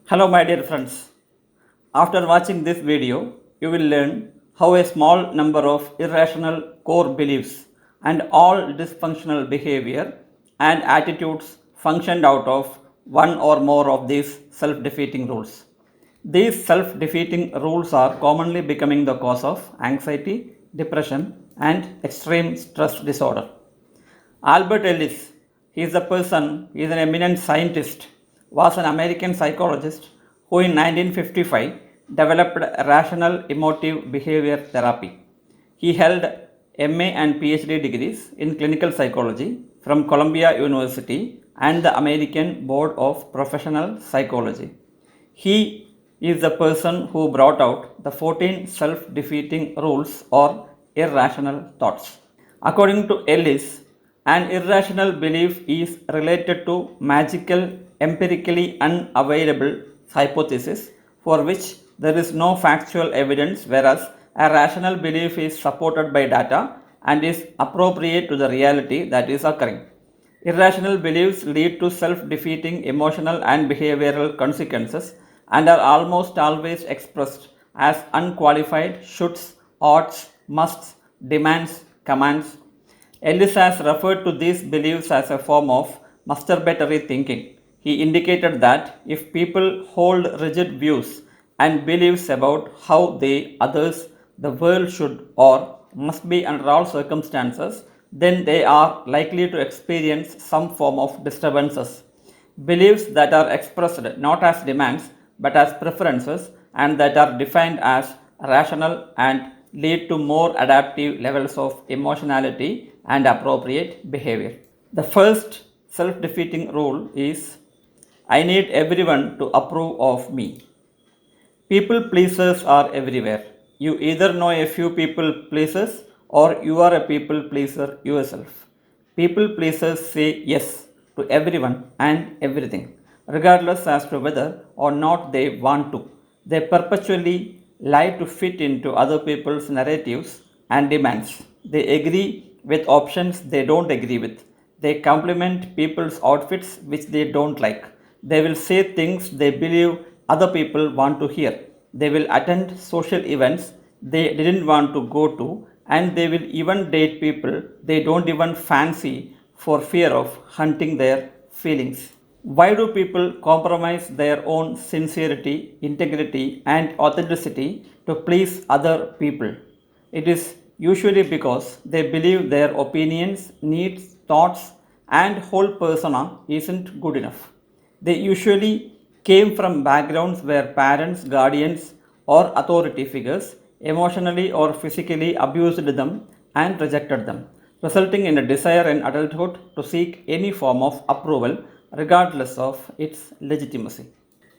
Hello, my dear friends. After watching this video, you will learn how a small number of irrational core beliefs and all dysfunctional behavior and attitudes functioned out of one or more of these self defeating rules. These self defeating rules are commonly becoming the cause of anxiety, depression, and extreme stress disorder. Albert Ellis, he is an eminent scientist, was an American psychologist who in 1955 developed rational emotive behavior therapy. He held MA and PhD degrees in clinical psychology from Columbia University and the American Board of Professional Psychology. He is the person who brought out the 14 self defeating rules or irrational thoughts. According to Ellis, an irrational belief is related to magical, empirically unavailable hypothesis for which there is no factual evidence, whereas a rational belief is supported by data and is appropriate to the reality that is occurring. Irrational beliefs lead to self defeating emotional and behavioral consequences and are almost always expressed as unqualified shoulds, oughts, musts, demands, commands. Ellis has referred to these beliefs as a form of masturbatory thinking. He indicated that if people hold rigid views and beliefs about how they, others, the world should or must be under all circumstances, then they are likely to experience some form of disturbances. Beliefs that are expressed not as demands but as preferences and that are defined as rational and lead to more adaptive levels of emotionality and appropriate behavior. The first self defeating rule is I need everyone to approve of me. People pleasers are everywhere. You either know a few people pleasers or you are a people pleaser yourself. People pleasers say yes to everyone and everything, regardless as to whether or not they want to. They perpetually lie to fit into other people's narratives and demands. They agree with options they don't agree with. They compliment people's outfits which they don't like. They will say things they believe other people want to hear. They will attend social events they didn't want to go to, and they will even date people they don't even fancy for fear of hunting their feelings. Why do people compromise their own sincerity, integrity, and authenticity to please other people? It is usually because they believe their opinions, needs, thoughts, and whole persona isn't good enough. They usually came from backgrounds where parents, guardians, or authority figures emotionally or physically abused them and rejected them, resulting in a desire in adulthood to seek any form of approval regardless of its legitimacy.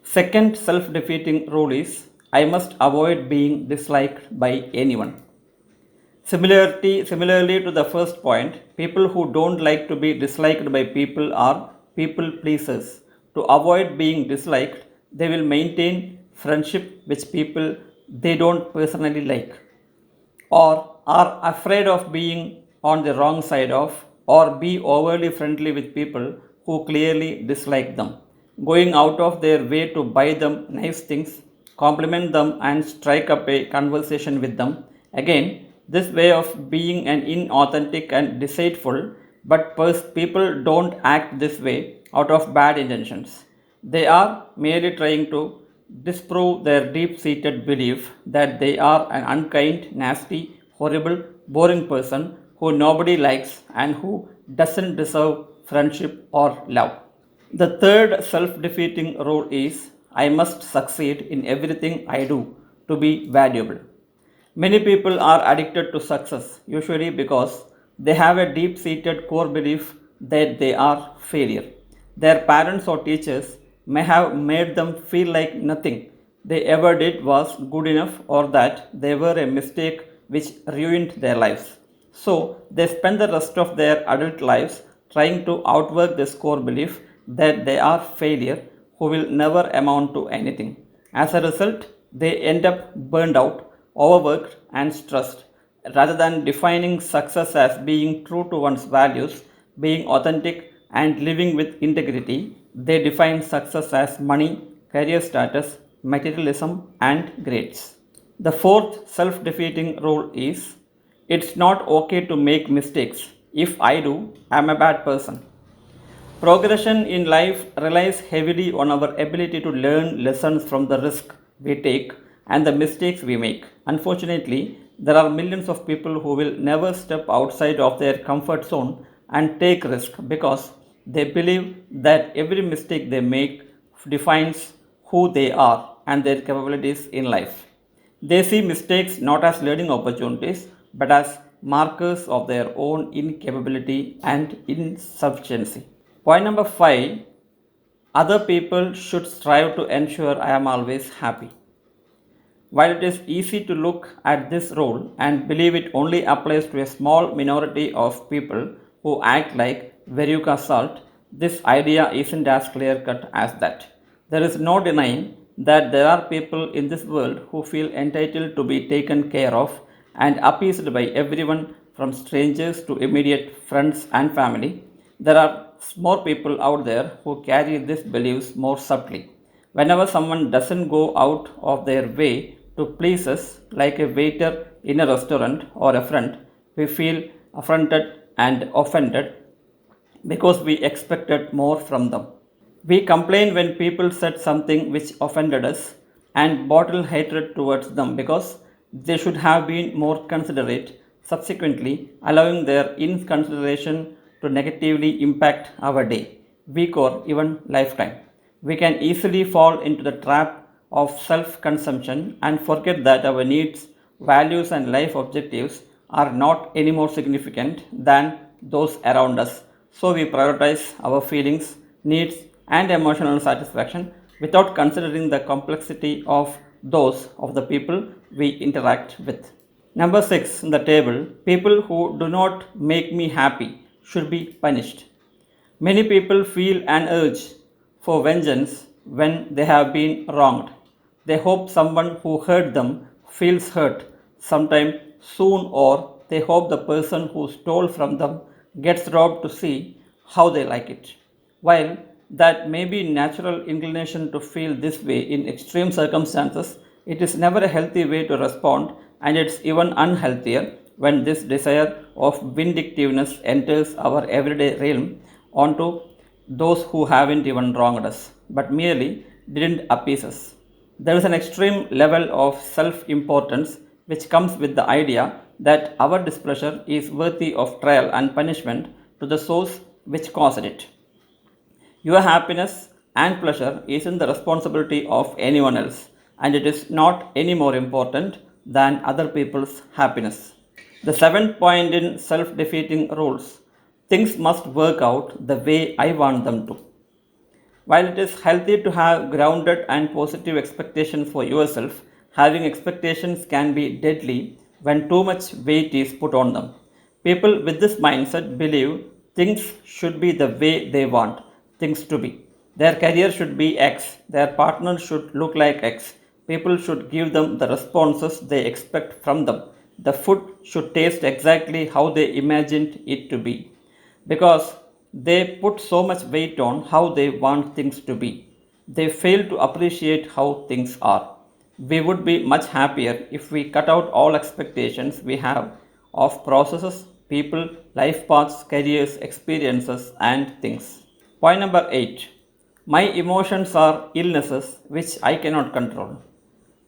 Second self defeating rule is I must avoid being disliked by anyone. Similarly to the first point, people who don't like to be disliked by people are people pleasers. To avoid being disliked, they will maintain friendship with people they don't personally like or are afraid of being on the wrong side of or be overly friendly with people who clearly dislike them, going out of their way to buy them nice things, compliment them, and strike up a conversation with them. Again, this way of being an inauthentic and deceitful, but people don't act this way out of bad intentions. They are merely trying to disprove their deep seated belief that they are an unkind, nasty, horrible, boring person who nobody likes and who doesn't deserve friendship or love. The third self defeating rule is I must succeed in everything I do to be valuable. Many people are addicted to success, usually because they have a deep seated core belief that they are failure. Their parents or teachers may have made them feel like nothing they ever did was good enough or that they were a mistake which ruined their lives. So they spend the rest of their adult lives trying to outwork this core belief that they are failure who will never amount to anything. As a result, they end up burned out, overworked, and stressed. Rather than defining success as being true to one's values, being authentic, and living with integrity, they define success as money, career status, materialism, and grades. The fourth self defeating rule is it's not okay to make mistakes. If I do, I'm a bad person. Progression in life relies heavily on our ability to learn lessons from the risk we take and the mistakes we make. Unfortunately, there are millions of people who will never step outside of their comfort zone and take risk because they believe that every mistake they make defines who they are and their capabilities in life. They see mistakes not as learning opportunities but as markers of their own incapability and insufficiency. Point number 5, other people should strive to ensure I am always happy. While it is easy to look at this rule and believe it only applies to a small minority of people who act like Veruca salt, this idea isn't as clear cut as that. There is no denying that there are people in this world who feel entitled to be taken care of and appeased by everyone from strangers to immediate friends and family. There are more people out there who carry these beliefs more subtly. Whenever someone doesn't go out of their way to please us, like a waiter in a restaurant or a friend, we feel affronted and offended because we expected more from them. We complain when people said something which offended us and bottle hatred towards them because they should have been more considerate, subsequently allowing their inconsideration to negatively impact our day, week, or even lifetime. We can easily fall into the trap of self consumption and forget that our needs, values, and life objectives are not any more significant than those around us. So we prioritize our feelings, needs, and emotional satisfaction without considering the complexity of those of the people we interact with. Number 6 in the table, people who do not make me happy should be punished. Many people feel an urge for vengeance when they have been wronged. They hope someone who hurt them feels hurt sometime soon, or they hope the person who stole from them gets robbed to see how they like it. While that may be natural inclination to feel this way in extreme circumstances, it is never a healthy way to respond, and it's even unhealthier when this desire of vindictiveness enters our everyday realm onto those who haven't even wronged us, but merely didn't appease us. There is an extreme level of self importance which comes with the idea that our displeasure is worthy of trial and punishment to the source which caused it. Your happiness and pleasure isn't the responsibility of anyone else, and it is not any more important than other people's happiness. The seventh point in self defeating rules, things must work out the way I want them to. While it is healthy to have grounded and positive expectations for yourself, having expectations can be deadly when too much weight is put on them. People with this mindset believe things should be the way they want things to be. Their career should be X, their partner should look like X, people should give them the responses they expect from them. The food should taste exactly how they imagined it to be because they put so much weight on how they want things to be. They fail to appreciate how things are. We would be much happier if we cut out all expectations we have of processes, people, life paths, careers, experiences, and things. Point number 8, my emotions are illnesses which I cannot control.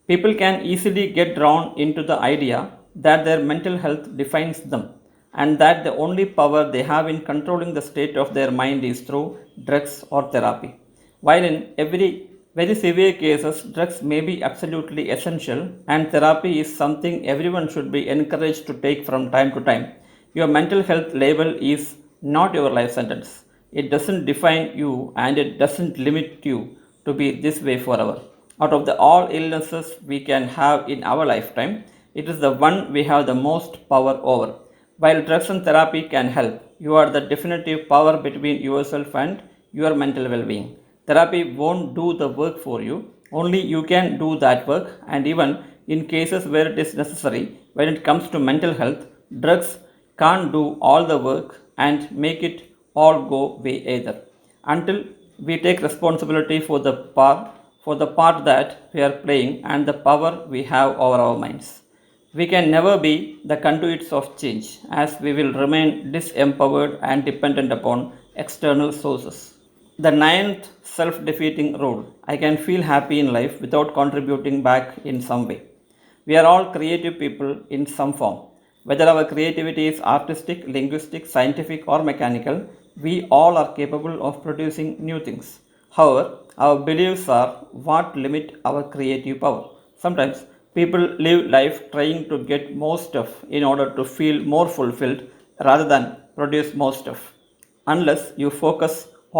People can easily get drawn into the idea that their mental health defines them and that the only power they have in controlling the state of their mind is through drugs or therapy. While in every very severe cases, drugs may be absolutely essential and therapy is something everyone should be encouraged to take from time to time. Your mental health label is not your life sentence. It doesn't define you and it doesn't limit you to be this way forever. Out of the all illnesses we can have in our lifetime, it is the one we have the most power over. While drugs and therapy can help, you are the definitive power between yourself and your mental well being. Therapy won't do the work for you, only you can do that work, and even in cases where it is necessary, when it comes to mental health, drugs can't do all the work and make it all go away either. Until we take responsibility for the part for the part that we are playing and the power we have over our minds. We can never be the conduits of change, as we will remain disempowered and dependent upon external sources. The ninth self defeating rule: I can feel happy in life without contributing back in some way. We are all creative people in some form. Whether our creativity is artistic, linguistic, scientific, or mechanical, we all are capable of producing new things. However, our beliefs are what limit our creative power. Sometimes people live life trying to get more stuff in order to feel more fulfilled rather than produce more stuff. Unless you focus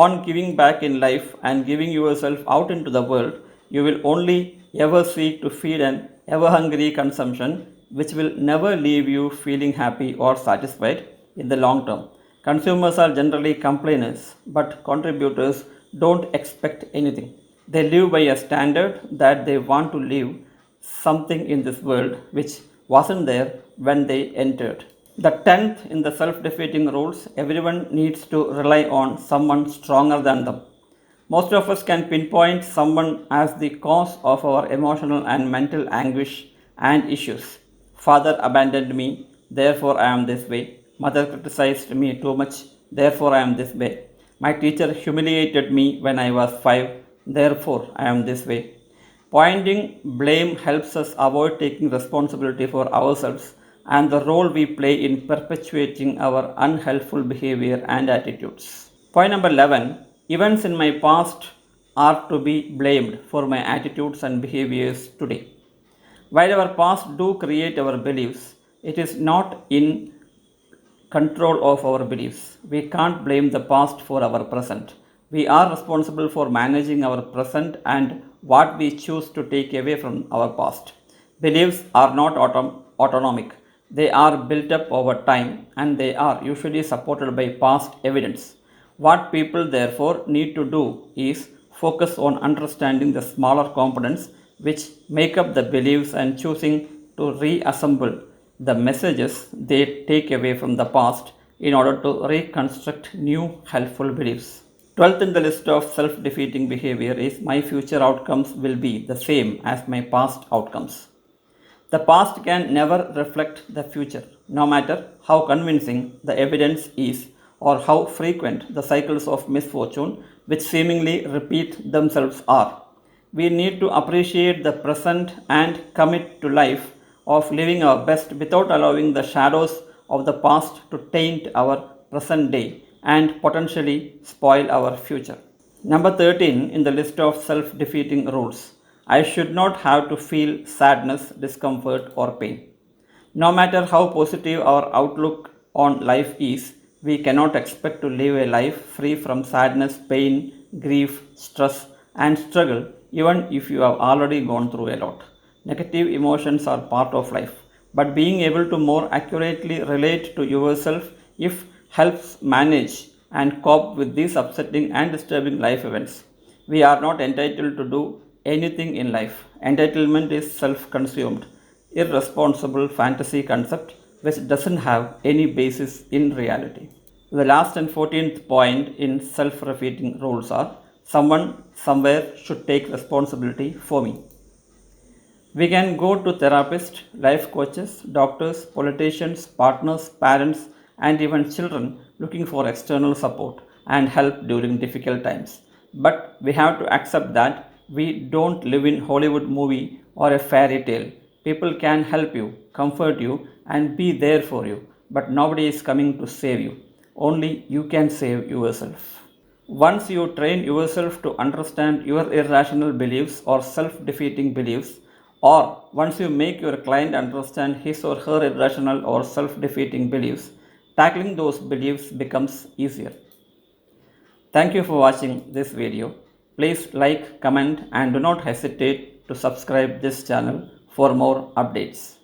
on giving back in life and giving yourself out into the world, you will only ever seek to feed an ever hungry consumption which will never leave you feeling happy or satisfied in the long term. Consumers are generally complainers, but contributors don't expect anything. They live by a standard that they want to live something in this world which wasn't there when they entered. The tenth in the self defeating rules: everyone needs to rely on someone stronger than them. Most of us can pinpoint someone as the cause of our emotional and mental anguish and issues. Father abandoned me, therefore I am this way. Mother criticized me too much, therefore I am this way. My teacher humiliated me when I was 5, therefore I am this way. Pointing blame helps us avoid taking responsibility for ourselves and the role we play in perpetuating our unhelpful behavior and attitudes. Point number 11: events in my past are to be blamed for my attitudes and behaviors today. While our past do create our beliefs, it is not in control of our beliefs. We can't blame the past for our present. We are responsible for managing our present and what we choose to take away from our past. Beliefs are not autonomic. They are built up over time and they are usually supported by past evidence. What people therefore need to do is focus on understanding the smaller components which make up the beliefs and choosing to reassemble the messages they take away from the past in order to reconstruct new helpful beliefs. 12th in the list of self defeating behavior is: my future outcomes will be the same as my past outcomes. The past can never reflect the future, no matter how convincing the evidence is or how frequent the cycles of misfortune which seemingly repeat themselves are. We need to appreciate the present and commit to life of living our best without allowing the shadows of the past to taint our present day and potentially spoil our future. Number 13 in the list of self defeating rules: I should not have to feel sadness, discomfort, or pain. No matter how positive our outlook on life is, we cannot expect to live a life free from sadness, pain, grief, stress, and struggle, even if you have already gone through a lot. Negative emotions are part of life, but being able to more accurately relate to yourself if helps manage and cope with these upsetting and disturbing life events. We are not entitled to do anything in life. Entitlement is self consumed, irresponsible fantasy concept which doesn't have any basis in reality. The last and 14th point in self defeating rules are: someone somewhere should take responsibility for me. We can go to therapists, life coaches, doctors, politicians, partners, parents, and even children looking for external support and help during difficult times. But we have to accept that we don't live in Hollywood movie or a fairy tale. People can help you, comfort you, and be there for you, but nobody is coming to save you. Only you can save yourself. Once you train yourself to understand your irrational beliefs or self defeating beliefs, or once you make your client understand his or her irrational or self defeating beliefs, tackling those beliefs becomes easier. Thank you for watching this video. Please like, comment, and do not hesitate to subscribe this channel for more updates.